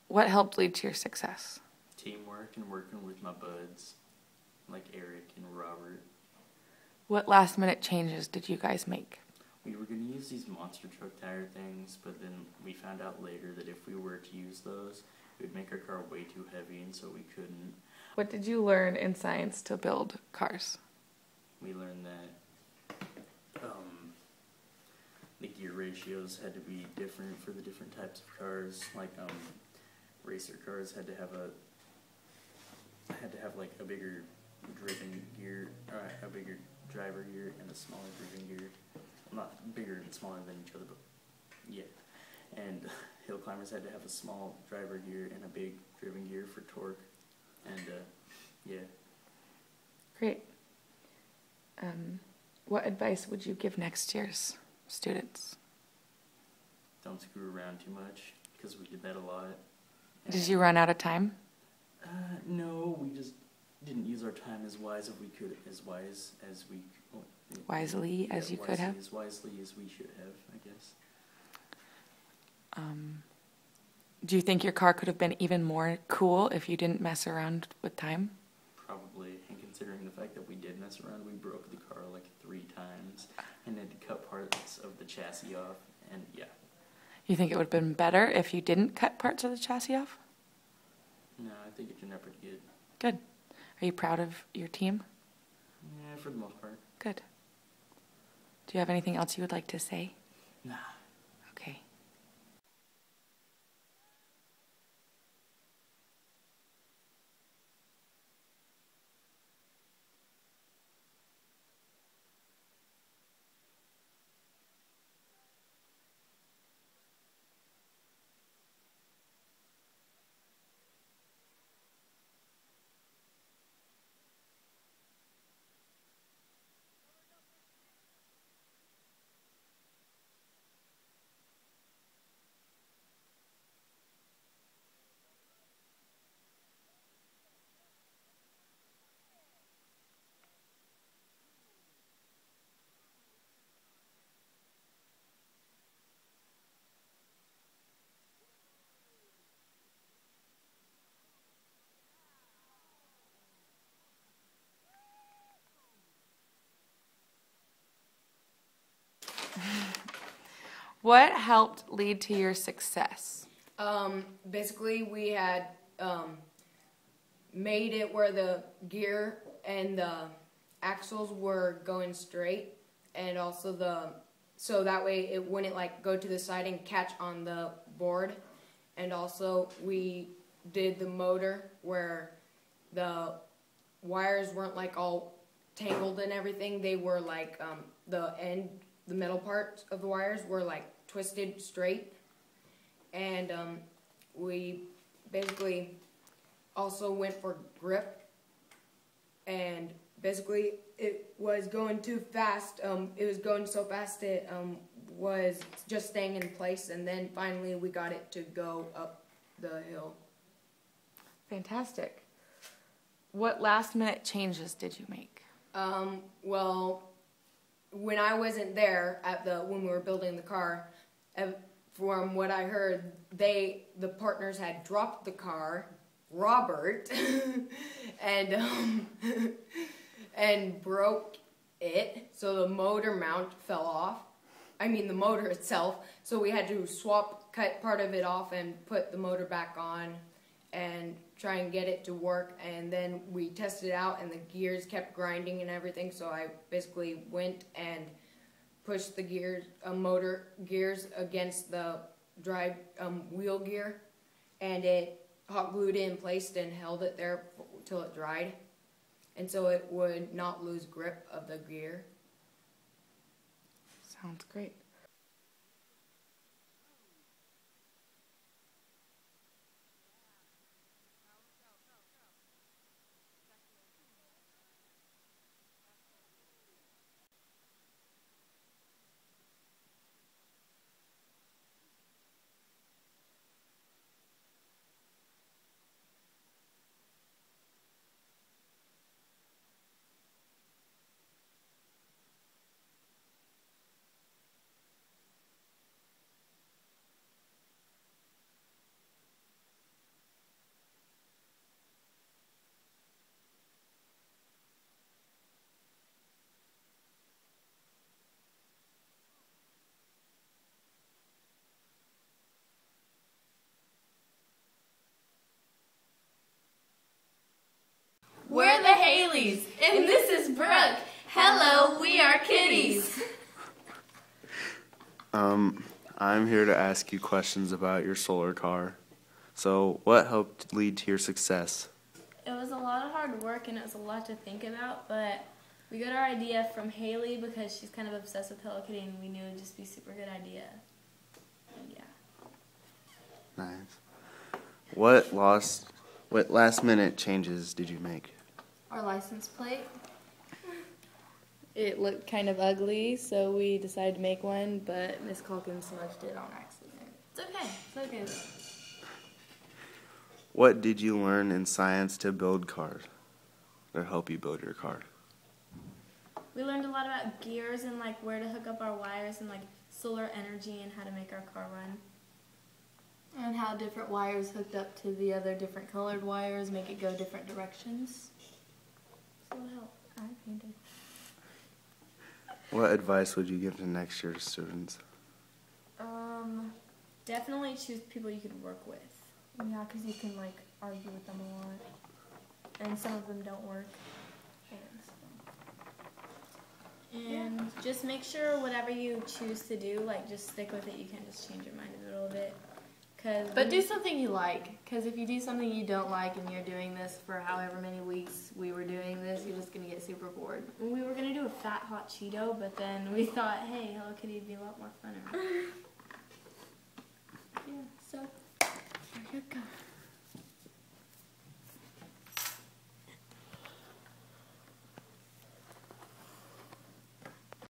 What helped lead to your success? Teamwork and working with my buds, like Eric and Robert. What last-minute changes did you guys make? We were going to use these monster truck tire things, but then we found out later that if we were to use those, it would make our car way too heavy, and so we couldn't. What did you learn in science to build cars? We learned that the gear ratios had to be different for the different types of cars. Like racer cars had to have like a bigger driven gear, a bigger driver gear, and a smaller driven gear. Not bigger and smaller than each other, but yeah. And hill climbers had to have a small driver gear and a big driven gear for torque. And yeah. Great. What advice would you give next year's students? Don't screw around too much, because we did that a lot. Did you run out of time? No, we just didn't use our time as wise as we could, Wisely as you could have? As wisely as we should have, I guess. Do you think your car could have been even more cool if you didn't mess around with time? Probably, and considering the fact that we did mess around, we broke the car like 3 times and had to cut parts of the chassis off, and yeah. You think it would have been better if you didn't cut parts of the chassis off? No, I think it turned out pretty good. Good. Are you proud of your team? Yeah, for the most part. Good. Do you have anything else you would like to say? Nah. Okay. What helped lead to your success? Basically, we had made it where the gear and the axles were going straight, and also so that way it wouldn't like go to the side and catch on the board. And also we did the motor where the wires weren't like all tangled and everything. They were like the metal part of the wires were like twisted straight. And we basically also went for grip, and basically it was going too fast. It was going so fast it was just staying in place, and then finally we got it to go up the hill. Fantastic. What last-minute changes did you make? Well, when I wasn't there when we were building the car, from what I heard, the partners had dropped the car, Robert, and and broke it, so the motor mount fell off. I mean the motor itself. So we had to cut part of it off and put the motor back on and try and get it to work. And then we tested it out, and the gears kept grinding and everything. So I basically went and pushed the motor gears against the drive wheel gear, and it hot glued it in place and held it there till it dried, and so it would not lose grip of the gear. Sounds great. We're the Haleys, and this is Brooke. Hello, we are kitties. I'm here to ask you questions about your solar car. So, what helped lead to your success? It was a lot of hard work and it was a lot to think about, but we got our idea from Haley because she's kind of obsessed with Hello Kitty and we knew it would just be a super good idea. And yeah. Nice. What last minute changes did you make? Our license plate. It looked kind of ugly, so we decided to make one, but Miss Calkins smudged it on accident. It's okay. It's okay. What did you learn in science to build cars, to help you build your car? We learned a lot about gears and like where to hook up our wires and like solar energy and how to make our car run. And how different wires hooked up to the other different colored wires make it go different directions. So it'll help. I painted. What advice would you give to next year's students? Definitely choose people you can work with. Yeah, because you can like argue with them a lot. And some of them don't work. And just make sure whatever you choose to do, like just stick with it. You can't just change your mind in the middle of it. But do something you like, because if you do something you don't like and you're doing this for however many weeks we were doing this, you're just going to get super bored. We were going to do a fat hot Cheeto, but then we thought, hey, Hello Kitty would be a lot more funner. Yeah, so there you go.